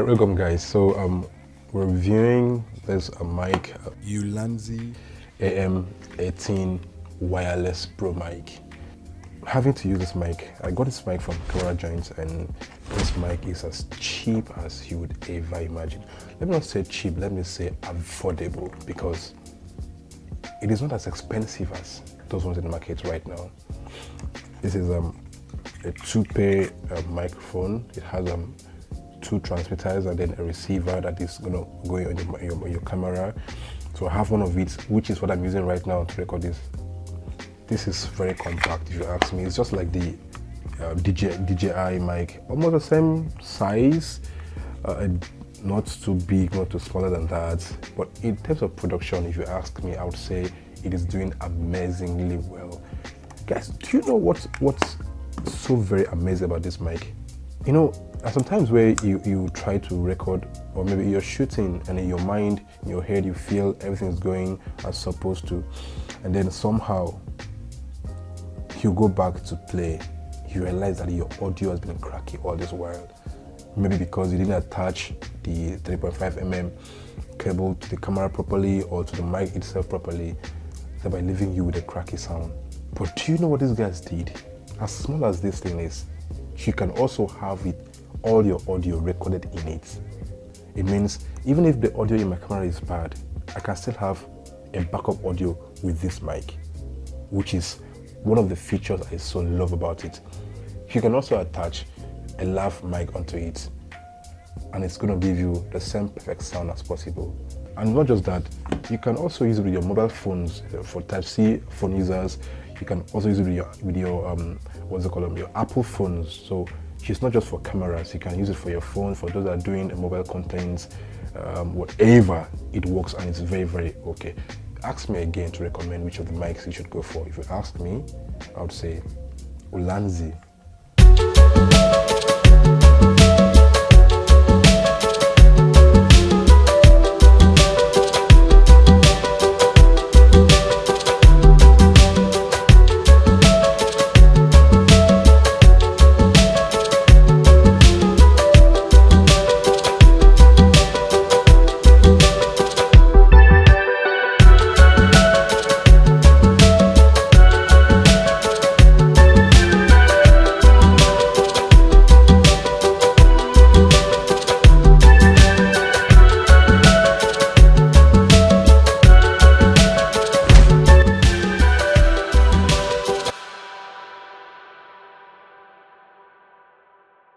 Welcome guys. So we're reviewing this mic, ULANZI AM-18 wireless pro mic. Having to use this mic, I got this mic from Camera Joints, and this mic is as cheap as you would ever imagine. Let me not say cheap, let me say affordable, because it is not as expensive as those ones in the market right now. This is a two-pair microphone. It has two transmitters and then a receiver that is going to go on your camera. So I have one of it, which is what I'm using right now to record this. This is very compact, if you ask me. It's just like the DJI mic, almost the same size, not too big, not too smaller than that. But in terms of production, if you ask me, I would say it is doing amazingly well. Guys, do you know what's so very amazing about this mic? You know, sometimes where you try to record, or maybe you're shooting and in your mind, in your head, you feel everything's going as supposed to, and then somehow you go back to play, you realize that your audio has been cracky all this while. Maybe because you didn't attach the 3.5mm cable to the camera properly or to the mic itself properly, thereby leaving you with a cracky sound. But do you know what these guys did? As small as this thing is, you can also have all your audio recorded in it. It means even if the audio in my camera is bad, I can still have a backup audio with this mic, which is one of the features I so love about it. You can also attach a lav mic onto it, and it's going to give you the same perfect sound as possible. And not just that, you can also use it with your mobile phones for Type-C phone users. You can also use it with your Apple phones. So it's not just for cameras. You can use it for your phone, for those that are doing mobile content, whatever. It works, and it's very, very okay. Ask me again to recommend which of the mics you should go for. If you ask me, I would say ULANZI